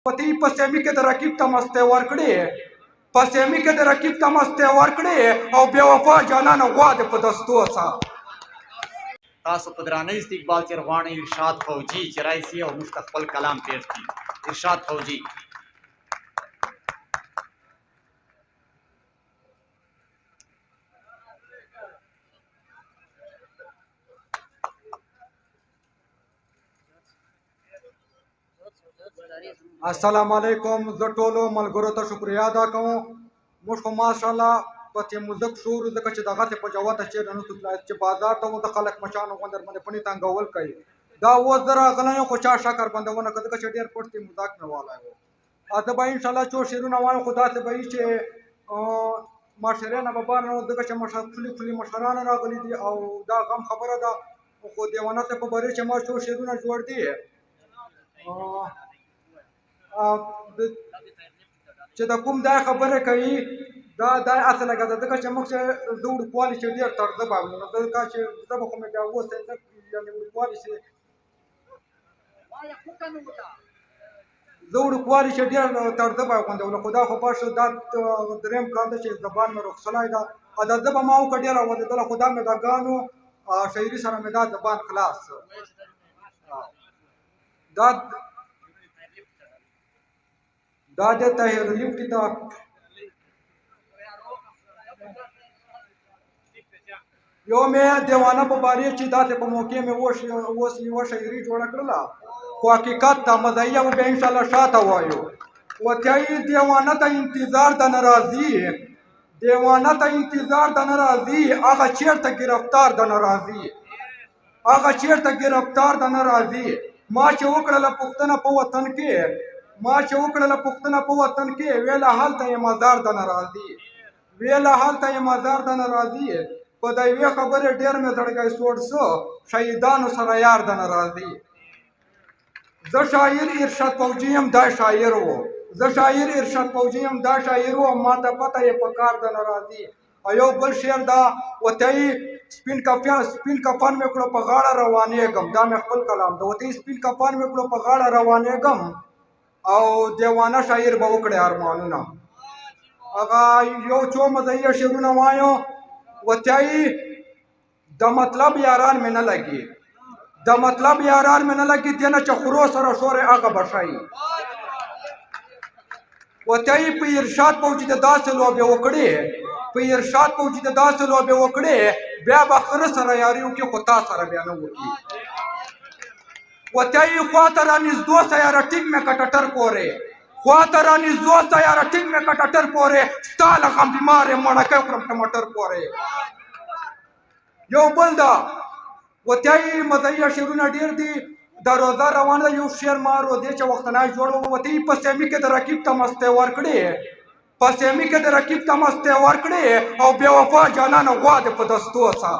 پتی پسېمی کې د رقیب ته مستې ورکړې پسېمی کې د رقیب ته مستې ورکړې او بې وفا جانانه غوا دې په دستو سه. تاسو په درانه استقبال سره غواړئ ارشاد فوجي چې راشي او موږ ته خپل کلام پیښ کړي. ارشاد فوجي. السلام علیکم. زه ټولو ملګرو ته شکریا ادا کوم. موږ خو ماشاءالله په تې موزیک شور ځکه چې دغسې په جوته چېرې نه تللی چې بازار ته د خلک مچانو غوندې باندې پنې تنګول کوي. دا اوس زه راغلی یم خو چا شکر بندونه کړه ځکه چې ډېر پټ تې موزیک مې والی و. زه به انشاءالله څو شعرونه وایم خو داسې به وي چې معاشرې نه به بار نه ځکه چې فلي مشران راغلي دي او دا غم خبره ده. خو دیوانه صاحب په باره چې ما څو شعرونه جوړ دي چې د کوم دا خبره کوي دا اصل لګه ده ځکه چې موږ چې زه وړوکوالي چې ډېر طرزه به نو ځکه چې زه به خو مې بیا اوس یعنې وړوکوالي چې زه وړوکوالي چې ډېر طرزه به غوندوله خو دا خو بس دا درېیم کال ده چې زبان مې رخصلی ده او دا زه به ما وکړه ډېره ودېدله خو دا مې د ګانو شاعري سره مې دا زبان خلاص دا د طاهر لیفټ ته یو مې دیوانه په بارې چې داسې په موقع مې اوس یوه شاعري جوړه کړله خو حقیقت ته مزهیه به بیا انشاءالله شاته وایو. وتیایي دیوانه ته انتظار د نه راځي دیوانه ته انتظار د نه راځي هغه چېرته ګرفتار د نه راځي هغه چېرته ګرفتار د نه راځي. ما چې وکړله پوښتنه په وطن کې ویله هلته یې مزار د نه راځي په د یوې خبرې ډېر مې زړګی سوړ سو شهیدانو سره یار د نه راځي. زه شاعر ارشاد فوجي یم دا شاعر و ما ته پته یې په کار د نه راځي. او یو بل شعر دا وتهیي سپین کفن مې کړو په غاړه روانېږم دا مې خپل کلام ده. وتهیي سپین کفن مې کړو په غاړه روانېږم او دیوانه شاعر به وکړي ارمانونه. هغه یو څو مزهیه شعرونه وایو. وتهیي د مطلب یاران مې نه لګي دې نه چې خرو سره شورې هغه به ښایي. وتهیي په ارشاد فوجي د داسې لوبې وکړې بیا به خره سره یاري وکړي خو تا سره بیا نه وکړي. وتهیي خواته رانږدو سه یاره ټینګ مې که ټټر پورې ستا له غم بیمار یم مړکۍ خورم ټماټر پورې. یو بل ده وتهیي مزهیه شعرونه ډېر دي. دا روزه روانه ده یو شعر ما روزې چې وختنی جوړ و. وتهیي پسېمي کې د رقیب ته مستې ورکړې او بې وفا جانانه غوا دې په دستو سه.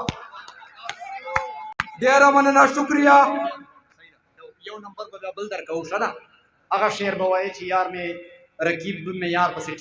ډېره مننه شکریه. یو نمبر به بل درکوو ښه ده. هغه شعر به وایي چې یار مې رقیب مې یار پسې